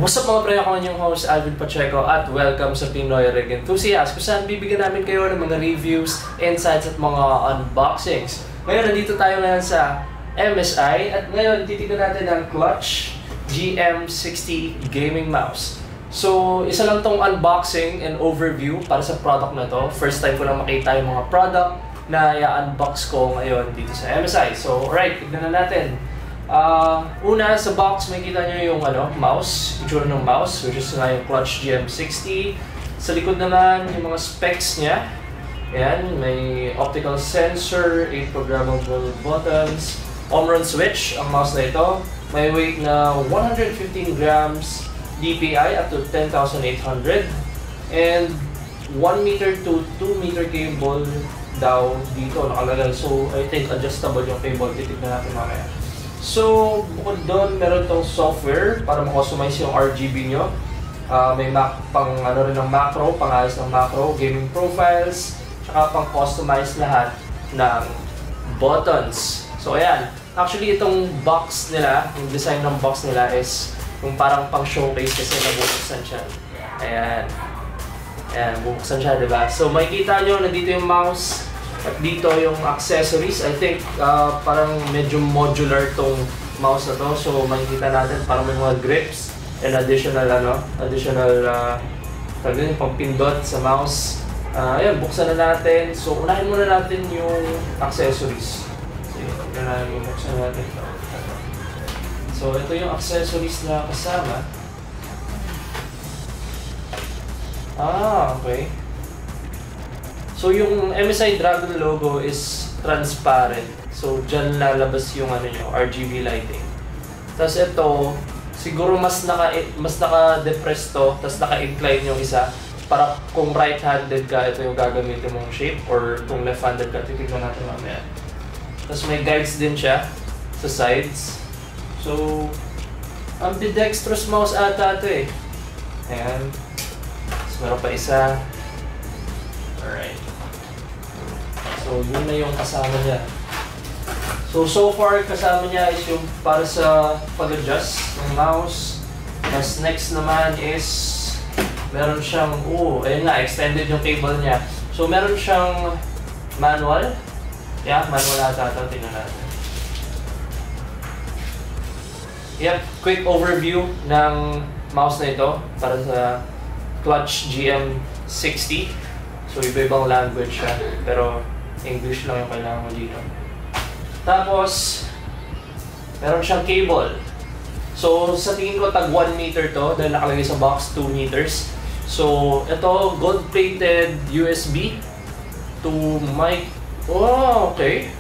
What's up mga pre, ako yung host Alvin Pacheco at welcome sa Pinoy Rig Enthusiasts kung saan bibigyan namin kayo ng mga reviews, insights at mga unboxings. Ngayon, nandito tayo ngayon sa MSI at ngayon titignan natin ang Clutch GM60 gaming mouse. So, isa lang tong unboxing and overview para sa product na to. First time ko lang makita yung mga product na i-unbox ko ngayon dito sa MSI. So, alright, tignan na natin. Una, sa box, makikita nyo yung mouse, itsura ng mouse, which is nga yung Clutch GM60. Sa likod naman, yung mga specs niya. Ayan, may optical sensor, 8 programmable buttons, on-run switch ang mouse na ito. May weight na 115 grams, DPI up to 10,800, and 1 meter to 2 meter cable daw dito nakalagay. So, I think adjustable yung cable. Titignan natin mamaya. So, bukod doon, meron tong software para ma-customize yung RGB nyo. May pang rin ng macro, pang-ayos ng macro, gaming profiles, tsaka pang-customize lahat ng buttons. So, ayan. Actually, itong box nila, yung design ng box nila is yung parang pang-showcase kasi nabubuksan siya. Ayan. Ayan, bubuksan siya, diba? So, makikita nyo, nandito yung mouse. At dito yung accessories, I think parang medyo modular tong mouse na to. So makikita natin parang may mga grips and additional yung pang-pindot sa mouse. Ayan, buksan na natin. So unahin muna natin yung accessories. So buksan natin. So ito yung accessories na kasama. Okay. So yung MSI Dragon logo is transparent. So dyan lalabas yung RGB lighting. Tapos ito, siguro mas naka-depress to, tapos naka-incline yung isa. Para kung right-handed ka, ito yung gagamitin mong shape, or kung left-handed ka, titignan natin mamaya. Tapos may guides din siya sa sides. So, ambidextrous mouse ata ito eh. Ayan. Tapos meron pa isa. Alright. So, yun na yung kasama niya. So far, kasama niya is yung para sa pag-adjust ng mouse. Mas next naman is, meron siyang, ayun nga, extended yung cable niya. So, meron siyang manual. Yeah, manual ata ito. Tingnan natin. Yep, quick overview ng mouse na ito para sa Clutch GM60. So, iba-ibang language siya. Pero, English lang yung kailangan mo dito. Tapos, meron siyang cable. So, sa tingin ko, tag 1 meter to. Dahil nakalagay sa box, 2 meters. So, ito, gold-plated USB to mic. Oh, okay.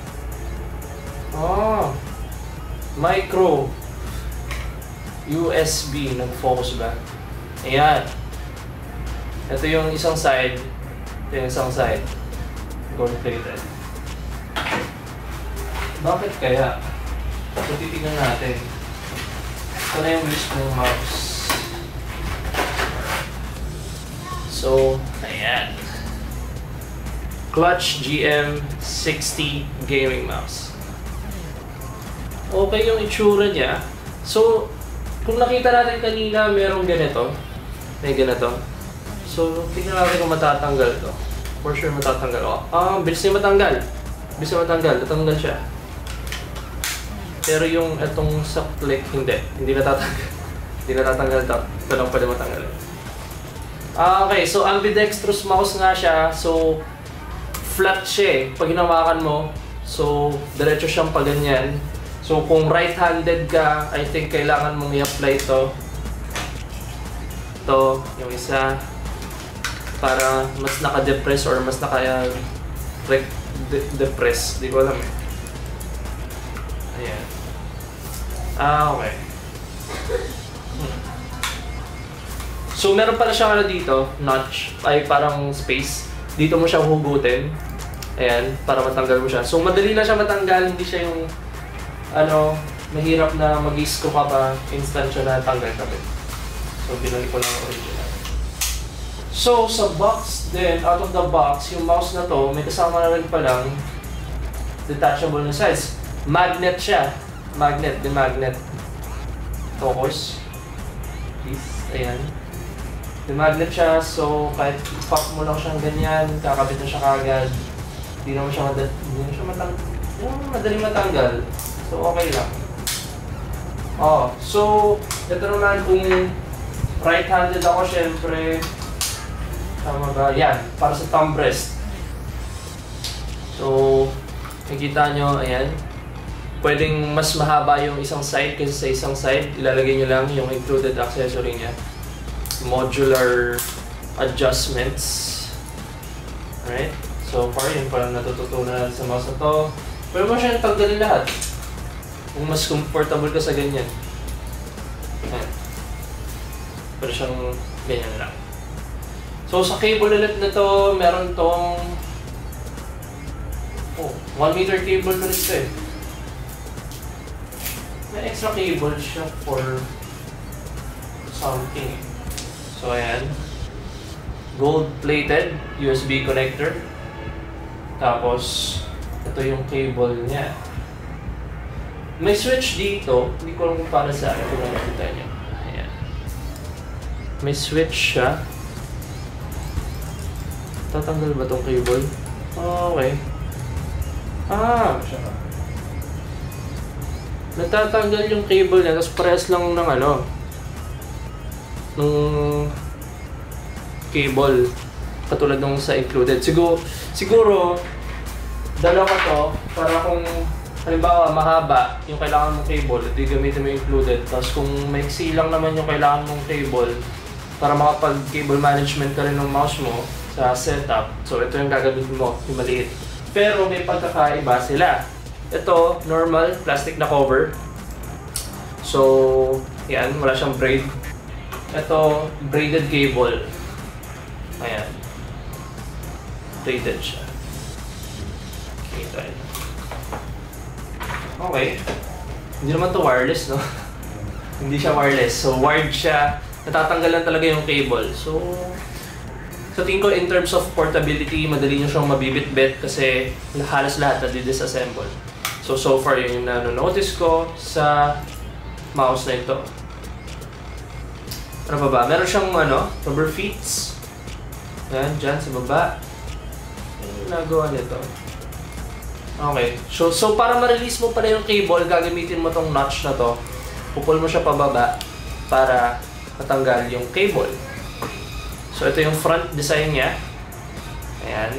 Micro USB. Nag-focus ba? Ayan. Ito yung isang side. Ito yung isang side. Gold-plated. Bakit kaya? So, titignan natin. Ito na yung list ng mouse. So, ayan. Clutch GM60 gaming mouse. Okay yung itsura niya. So, kung nakita natin kanina, merong ganito. May ganito. So, tignan natin kung matatanggal to. For sure matatanggal. Bilis niya matanggal. Bilis niya matanggal. Natanggal siya. Pero yung itong sa click, hindi natatanggal. Hindi natatanggal ito. Ito lang pwede matanggal. Okay, so ambidextrous mouse nga siya. So, flat siya eh. Pag hinawakan mo, so, diretso siyang paganyan. So, kung right-handed ka, I think kailangan mong i-apply ito. Ito, yung isa. Para mas naka-depress or mas naka-depress. Di ko alam eh. Ayan. Okay. So, meron pala siya dito, notch, ay parang space. Dito mo siya hugutin. Ayan, para matanggal mo siya. So, madali na siya matanggal. Hindi siya yung, mahirap na mag-i-screw ka pa, instant siya na tanggal kami. So, binalik ko lang original. So, sa box din, out of the box, yung mouse na to, may kasama na rin palang detachable na size. Magnet siya. Magnet. Focus. nipis. Ayan. May magnet siya, so kahit pop mo lang siyang ganyan, kakabit na siya kagad. Hindi naman siya madaling matanggal. So okay lang. So ito naman kung right-handed ako, syempre. Tama ba? Yan, para sa thumb rest. So, nakikita nyo, ayan. Pwedeng mas mahaba yung isang side kasi sa isang side, ilalagay nyo lang yung included accessory niya. Modular adjustments. Alright? So far, yun parang natututunan natin sa mouse na to. Pwede mo siya tanggalin lahat. Kung mas comfortable ka sa ganyan. Ayan. Pwede siyang ganyan lang. So sa cable ulit na to, meron tong 1 meter cable ulit to eh. May extra cable siya for something. So ayan. Gold-plated USB connector. Tapos, ito yung cable niya. May switch dito. Hindi ko alam kung para sa akin. Kung nakikita niyo. Ayan. May switch siya. Tatanggal ba tong cable? Okay. Natatanggal yung cable niya, tapos press lang ng nung cable katulad nung sa included. Siguro dalawa to para kung halimbawa mahaba yung kailangan mong cable, ito gamitin mo yung included. Tapos kung maiksi lang naman yung kailangan mong cable para makapag-cable management ka rin ng mouse mo sa setup. So ito yung gagamitin mo, yung maliit. Pero may pagkakaiba sila. Ito, normal, plastic na cover. So, yan, wala siyang braid. Ito, braided cable. Ayan. Braided siya. Okay. Hindi naman to wireless, no? Hindi siya wireless. So, wired siya. Natatanggal lang talaga yung cable. So, sa tingin ko, in terms of portability, madali nyo siyang mabibit-bit kasi halos lahat na disassemble. So far yun yung nanonotice ko sa mouse na ito. Ano pa ba? Meron siyang rubber feet. Yan, dyan sa baba. Ano yung nagawa nito? Okay. So para ma-release mo pala yung cable, gagamitin mo tong notch na to. Pupul mo siya pababa para matanggal yung cable. So ito yung front design niya. Ayan.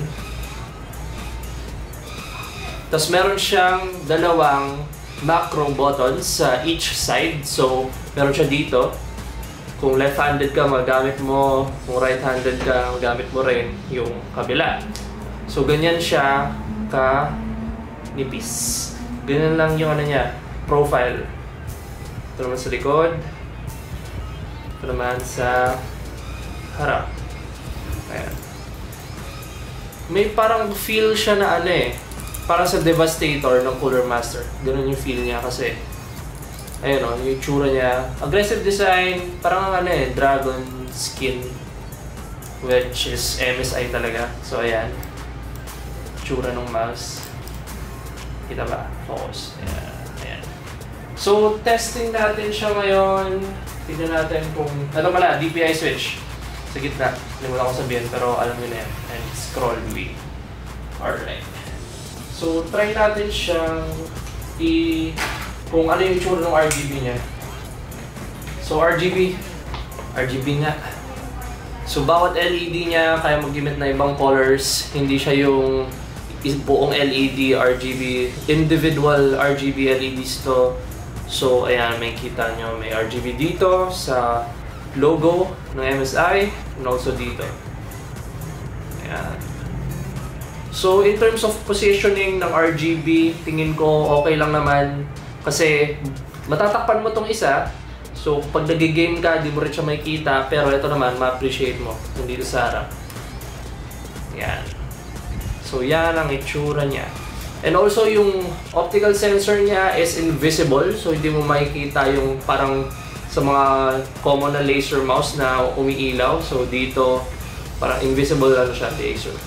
Tapos meron siyang dalawang macro buttons sa each side. So, meron siya dito. Kung left-handed ka, magamit mo. Kung right-handed ka, magamit mo rin yung kabila. So, ganyan siya ka-nipis. Ganyan lang yung niya, profile. Ito naman sa likod. Ito naman sa harap. Ayan. May parang feel siya na parang sa Devastator ng Cooler Master. Ganun yung feel niya kasi ayun yung itsura niya. Aggressive design, parang dragon skin, which is MSI talaga. So ayan, itsura ng mouse. Kita ba? Focus. Ayan. So testing natin siya ngayon. Tignan natin kung DPI switch sa gitna. Limutan ko sabihin pero alam niyo na yan. And scroll wheel. Alright. So, try natin siyang kung ano yung itsura ng RGB niya. So, RGB nga. So, bawat LED niya kaya mag-gimit na ibang colors. Hindi siya yung buong LED, RGB. Individual RGB LEDs to. So, ayan, may kita nyo. May RGB dito sa logo ng MSI and also dito. Ayan. So, in terms of positioning ng RGB, tingin ko okay lang naman kasi matatakpan mo tong isa. So, pag nag-game ka, di mo rin siya makikita. Pero ito naman, ma-appreciate mo nandito sa harap. Yan. So, yan ang itsura niya. And also, yung optical sensor niya is invisible. So, hindi mo makikita yung parang sa mga common na laser mouse na umiilaw. So, dito, parang invisible siya, laser.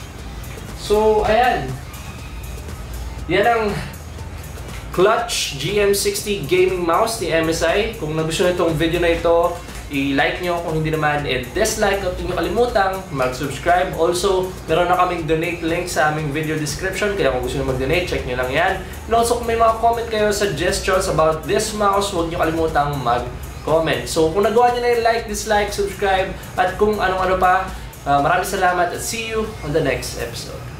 So, ayan. Yan ang Clutch GM60 gaming mouse ni MSI. Kung nagustuhan itong video na ito, i-like nyo. Kung hindi naman, dislike. At hindi nyo kalimutang mag-subscribe. Also, meron na kaming donate link sa aming video description. Kaya kung gusto nyo mag-donate, check nyo lang yan. And also, kung may mga comment kayo, suggestions about this mouse, huwag nyo kalimutang mag-comment. So, kung nagawa nyo na yung like, dislike, subscribe, at kung anong-ano pa, maraming salamat at see you on the next episode.